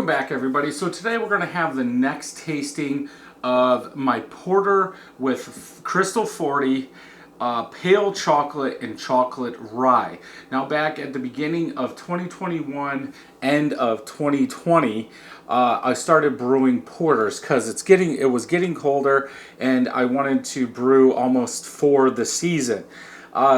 back, everybody. So today we're going to have the next tasting of my porter with Crystal 40, pale chocolate, and chocolate rye. Now, back at the beginning of 2021, end of 2020, I started brewing porters because it was getting colder, and I wanted to brew almost for the season.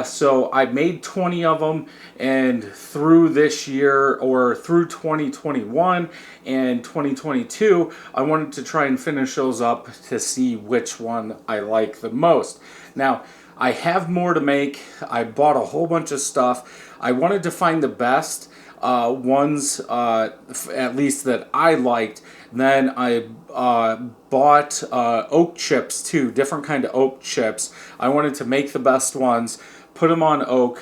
So I made 20 of them, and through this year, or through 2021 and 2022, I wanted to try and finish those up to see which one I like the most. Now, I have more to make. I bought a whole bunch of stuff. I wanted to find the best ones, at least that I liked. Then I bought oak chips too, different kind of oak chips. I wanted to make the best ones, put them on oak,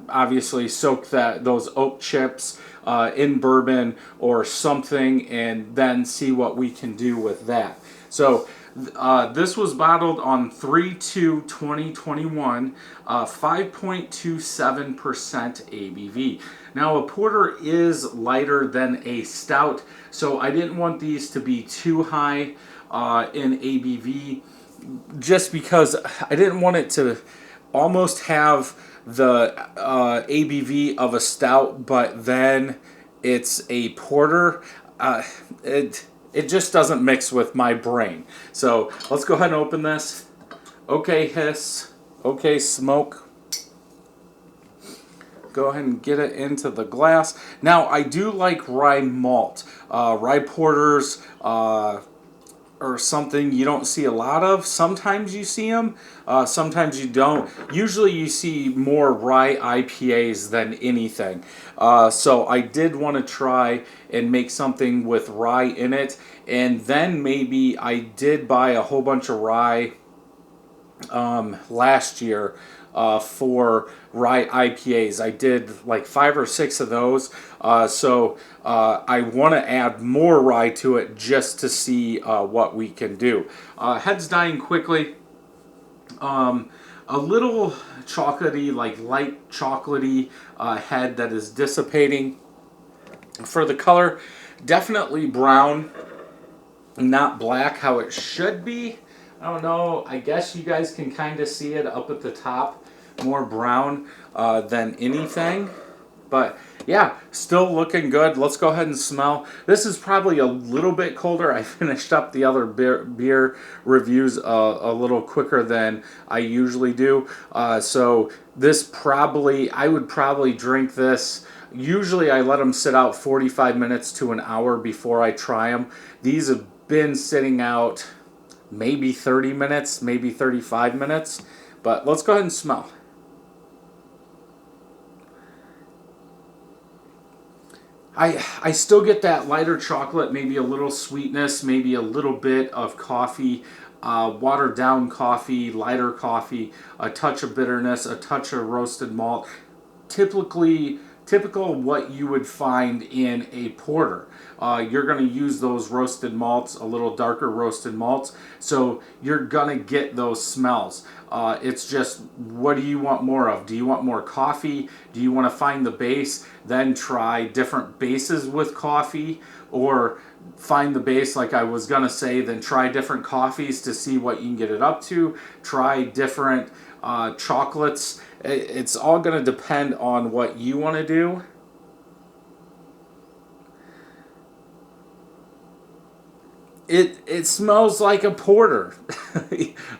obviously soak those oak chips in bourbon or something, and then see what we can do with that. So this was bottled on 3/2/2021, 5.27% ABV. Now, a porter is lighter than a stout, so I didn't want these to be too high in ABV, just because I didn't want it to almost have the ABV of a stout, but then it's a porter. It just doesn't mix with my brain. So let's go ahead and open this. Okay, hiss. Okay, smoke. Go ahead and get it into the glass. Now, I do like rye malt. Rye porters or something you don't see a lot of. Sometimes you see them, sometimes you don't. Usually you see more rye IPAs than anything. So I did want to try and make something with rye in it. And then maybe I did buy a whole bunch of rye last year for rye IPAs. I did like 5 or 6 of those. So I want to add more rye to it just to see what we can do. Head's dying quickly. A little chocolatey, like light chocolatey head that is dissipating. For the color, definitely brown, not black, how it should be. I don't know, I guess you guys can kind of see it up at the top, more brown than anything. But yeah, still looking good. Let's go ahead and smell. This is probably a little bit colder. I finished up the other beer reviews a little quicker than I usually do. So this I would probably drink this. Usually I let them sit out 45 minutes to an hour before I try them. These have been sitting out maybe 30 minutes, maybe 35 minutes. But let's go ahead and smell. I still get that lighter chocolate, maybe a little sweetness, maybe a little bit of coffee, watered down coffee, lighter coffee, a touch of bitterness, a touch of roasted malt. Typical what you would find in a porter. You're going to use those roasted malts, a little darker roasted malts, so you're going to get those smells. It's just, what do you want more of? Do you want more coffee? Do you want to find the base, then try different bases with coffee? Or find the base, like I was going to say, then try different coffees to see what you can get it up to. Try different chocolates. It's all going to depend on what you want to do. It smells like a porter,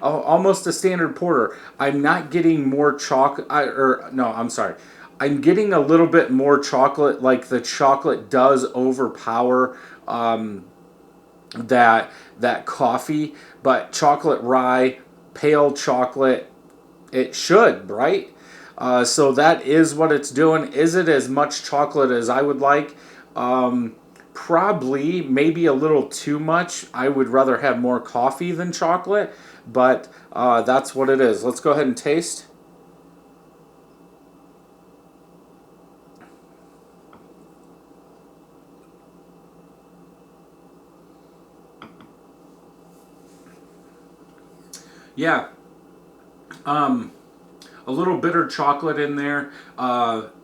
almost a standard porter. I'm not getting more chocolate, I'm sorry. I'm getting a little bit more chocolate, like the chocolate does overpower that coffee, but chocolate rye, pale chocolate, it should, right? So that is what it's doing. Is it as much chocolate as I would like? Probably, maybe a little too much. I would rather have more coffee than chocolate, but that's what it is. Let's go ahead and taste. Yeah. A little bitter chocolate in there.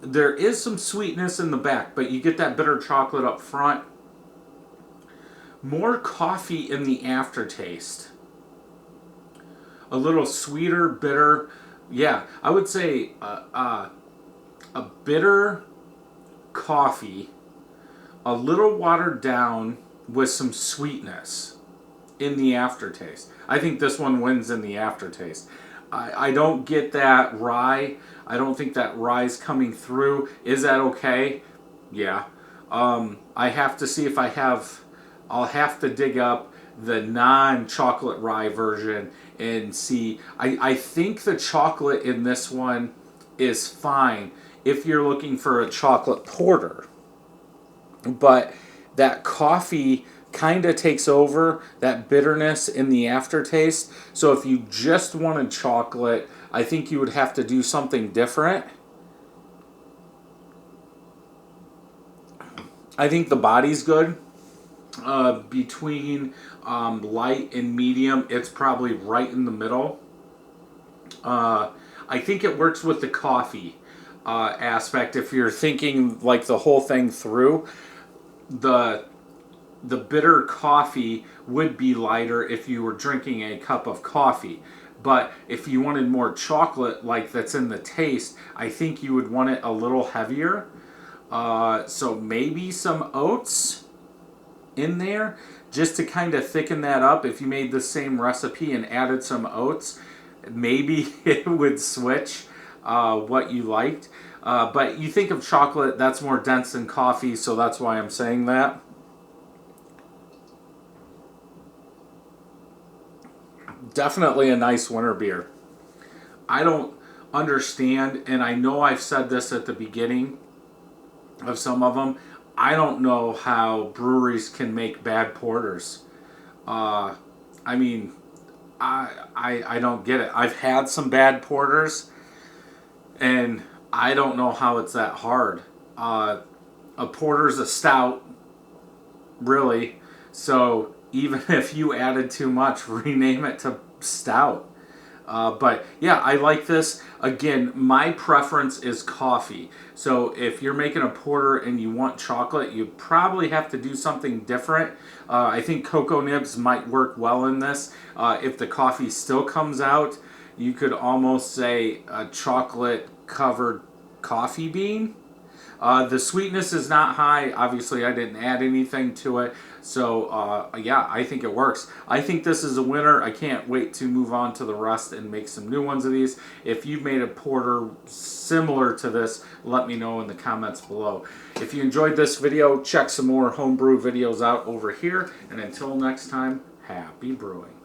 There is some sweetness in the back, but you get that bitter chocolate up front. more coffee in the aftertaste. A little sweeter, bitter. Yeah, I would say a bitter coffee, a little watered down with some sweetness in the aftertaste. I think this one wins in the aftertaste. I don't get that rye. I don't think that rye's coming through. Is that okay? Yeah. I have to see if I'll have to dig up the non-chocolate rye version and see. I think the chocolate in this one is fine if you're looking for a chocolate porter. But that coffee kind of takes over that bitterness in the aftertaste. So if you just wanted chocolate, I think you would have to do something different. I think the body's good. Between light and medium, it's probably right in the middle. I think it works with the coffee aspect. If you're thinking like the whole thing through, the bitter coffee would be lighter if you were drinking a cup of coffee. But if you wanted more chocolate, like that's in the taste, I think you would want it a little heavier. So maybe some oats in there just to kind of thicken that up. If you made the same recipe and added some oats, maybe it would switch what you liked. But you think of chocolate, that's more dense than coffee, so that's why I'm saying that. Definitely a nice winter beer. I don't understand, and I know I've said this at the beginning of some of them, I don't know how breweries can make bad porters. I mean, I don't get it. I've had some bad porters, and I don't know how it's that hard. A porter's a stout, really. So even if you added too much, rename it to stout. But yeah, I like this. Again, my preference is coffee. So if you're making a porter and you want chocolate, you probably have to do something different. I think cocoa nibs might work well in this. If the coffee still comes out, you could almost say a chocolate covered coffee bean. The sweetness is not high. Obviously, I didn't add anything to it. So, yeah, I think it works. I think this is a winner. I can't wait to move on to the rest and make some new ones of these. If you've made a porter similar to this, let me know in the comments below. If you enjoyed this video, check some more homebrew videos out over here. And until next time, happy brewing.